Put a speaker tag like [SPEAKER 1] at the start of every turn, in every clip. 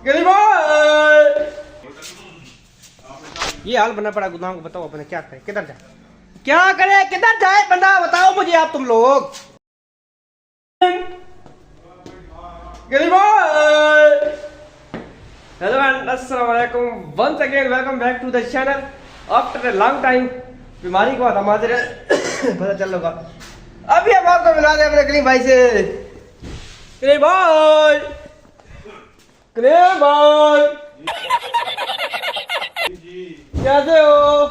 [SPEAKER 1] ये हाल बना पड़ा गुदाम को। बताओ अपने क्या करे, किधर जाए, क्या करे, किधर जाए बंदा, बताओ मुझे आप तुम लोग। हेलो एंड अस्सलाम वालेकुम, once again welcome back to the channel after a long time. बीमारी को हम हाजिर पता चल होगा। अभी हम आपको मिला दे अपने कलीम भाई से। कलीम भाई, कलीम भाई कैसे हो?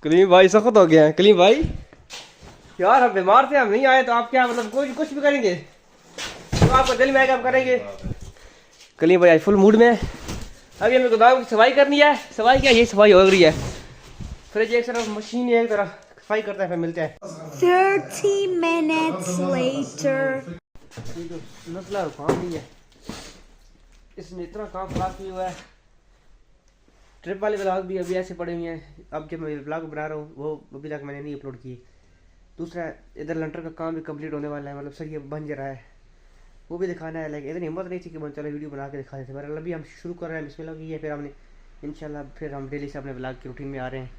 [SPEAKER 1] कलीम भाई सख्त हो गया है। कलीम भाई यार हम बीमार थे, हम नहीं आए तो आप क्या मतलब कुछ भी करेंगे तो आपको दिल में आएगा हम करेंगे। कलीम भाई आज फुल मूड में। अभी हमें गोदाम की सफाई करनी है। सफाई क्या, यही सफाई हो रही है। फ्रिज एक तरफ, मशीन एक तरफ, सफाई करते हैं फिर मिलते हैं।
[SPEAKER 2] 30 minutes later.
[SPEAKER 1] मसला काम नहीं है, इसने इतना काम खराब किया हुआ है। ट्रिप वाले ब्लॉग भी अभी ऐसे पड़े हुए हैं। अब जब मैं ब्लॉग बना रहा हूँ वो अभी तक मैंने नहीं अपलोड किए। दूसरा इधर लंटर का काम भी कंप्लीट होने वाला है, मतलब सर ये बन जा रहा है, वो भी दिखाना है। लेकिन इतनी हिम्मत नहीं थी कि मैं चलो वीडियो बना के दिखा देते। मगर अभी हम शुरू कर रहे हैं, बिस्मिल्लाह की है, फिर हमने इंशाल्लाह फिर हम डेली से अपने ब्लॉग की रूटीन में आ रहे हैं।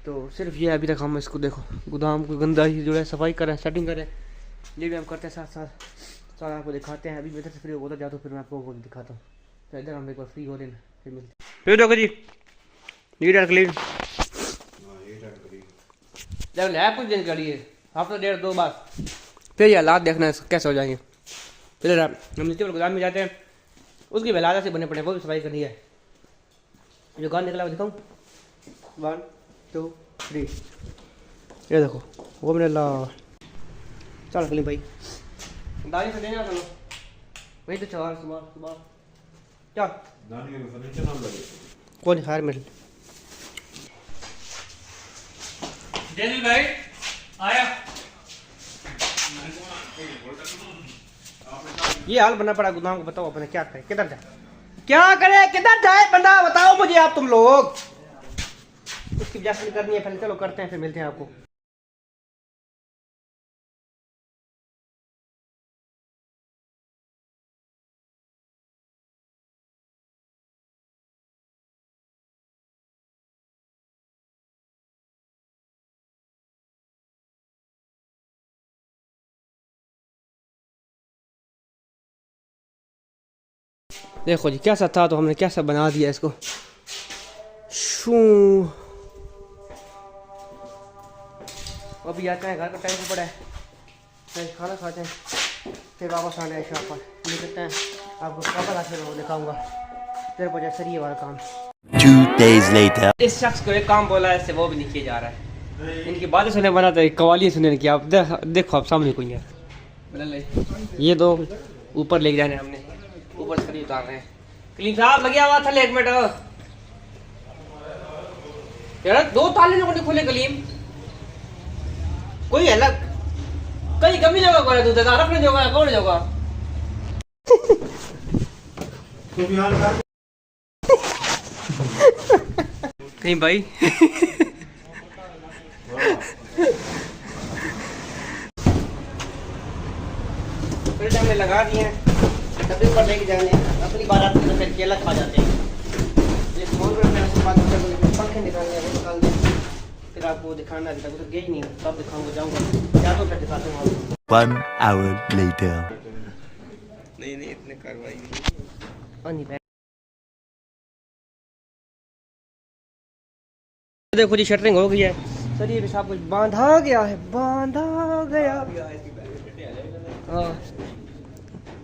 [SPEAKER 1] तो सिर्फ ये अभी तक हम इसको देखो गोदाम को गंदा ही जो है सफाई करें, सेटिंग करें, ये भी हम करते हैं। साथ साथ आपको दिखाते हैं। अभी इधर से फ्री होता जाता फिर मैं आपको वो दिखाता हूँ। तो इधर हम एक बार फ्री हो रहे हैं फिर मिलते हैं। फिर देखो जी नीट एंड क्लीन जब है कुछ दिन के लिए हफ्ता डेढ़ दो बाद फिर ये हालात देखना है कैसे हो जाएंगे। फिर हम नीचे गोदाम में जाते हैं, उसकी बेलादा से बने पड़े, वो भी सफाई करनी है। जो गान निकला वो दिखाऊँ, 1 2 3 ये देखो वो मैंने ला। चल कलीम भाई दानी से देना चलो वही तो चार सुबह सुबह चल कौन हार मिल
[SPEAKER 3] डेनिल भाई आया।
[SPEAKER 1] ये हाल बना पड़ा गोदाम को। बताओ अपने क्या करे, किधर जाए, क्या करे, किधर जाए बंदा, बताओ मुझे आप तुम लोग। उसकी वजह करनी है, पहले चलो करते हैं फिर मिलते हैं आपको। देखो जी कैसा था तो हमने कैसा बना दिया इसको। शू अभी आते हैं, घर का टाइम को पड़ा है, फिर खाना खाते हैं, फिर वापस आने हैं शॉप पर निकलते हैं। आपको वापस आके वो दिखाऊंगा। फिर वजह सर ये वाला काम
[SPEAKER 4] 2 days later.
[SPEAKER 1] इस शख्स को एक काम बोला है इससे वो भी नहीं किया जा रहा है। इनकी बातें सुने बना तो कवाली सुने की। आप देखो आप सामने कोई है, ये दो ऊपर ले जाने हमने, ऊपर से उतार रहे हैं। कलीम साहब लगे हुआ था, 1 मिनट यार, 2 ताले नहीं खोले कलीम, कोई अलग कहीं कमी जगह को है, दूध रखने जगह है, कौन जगह कहीं भाई फिर हमने लगा दिए हैं, डब्बे पर लेके जाने। अपनी बात आती है तो फिर केला खा जाते हैं। ये फोन पर अपने उसके बाद पंखे निकालने हैं, वो निकाल दें, फिर आपको दिखाना। अभी तक तो गई नहीं, तब दिखाऊंगा, जाऊंगा क्या तो फिर दिखाता हूँ आपको।
[SPEAKER 4] 1 hour later.
[SPEAKER 1] नहीं इतने कार्रवाई नहीं। देखो जी शटरिंग हो गई है सर, ये भी सब कुछ बांधा गया है, बांधा गया। हाँ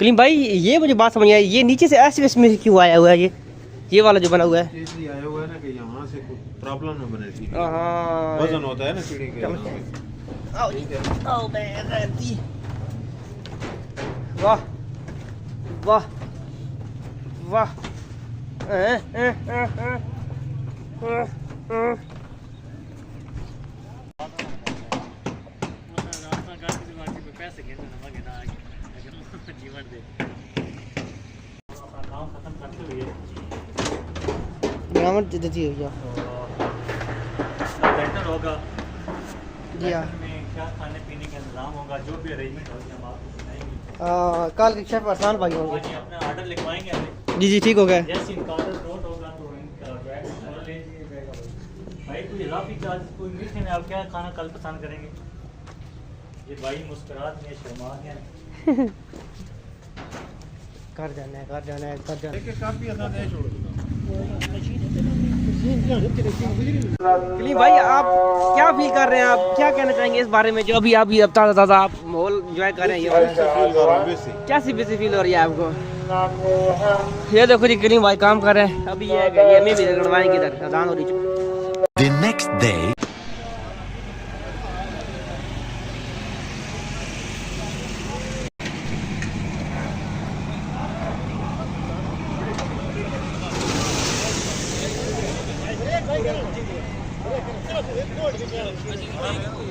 [SPEAKER 1] कलीम भाई ये मुझे बात समझ आई, ये नीचे से ऐसे इसमें क्यों आया हुआ है? ये वाला जो बना हुआ है
[SPEAKER 5] इसलिए आया हुआ है ना कि यहाँ से कुछ प्रॉब्लम ना बने थी।
[SPEAKER 1] हाँ
[SPEAKER 5] वजन होता है ना सीढ़ी के।
[SPEAKER 1] वाह वाह वाह देती है भैया
[SPEAKER 3] बेहतर होगा
[SPEAKER 1] जी। हाँ
[SPEAKER 3] क्या खाने पीने का इंतजाम होगा, जो भी अरेंजमेंट होगी हम आपको बताएंगे।
[SPEAKER 1] कल के शेफ आसान भाई होंगे।
[SPEAKER 3] अपना ऑर्डर लिखवाएंगे।
[SPEAKER 1] जी जी ठीक हो गया।
[SPEAKER 3] जैसे इनका ऑर्डर नोट होगा तो इनका बैग और ले जाएगा भाई। कोई इजाफी चार्ज कोई मीठे में आप क्या खाना कल पसंद करेंगे? ये भाई मुस्कुरात में शर्मा गया।
[SPEAKER 1] घर जाना है, घर जाना है, घर जाना है।
[SPEAKER 5] काफी अदा दे छोड़ दूंगा।
[SPEAKER 1] कलीम भाई आप क्या फील कर रहे हैं, आप क्या कहना चाहेंगे इस बारे में जो अभी आप ये ताज़ा आप माहौल एंजॉय कर रहे हैं? ये क्या सी बेसी फील हो रही है आपको? ये देखो जी कलीम भाई काम कर रहे हैं। अभी ये हमें भी लड़वाएंगे इधर, अजान हो रही है।
[SPEAKER 4] The next day.
[SPEAKER 3] भाई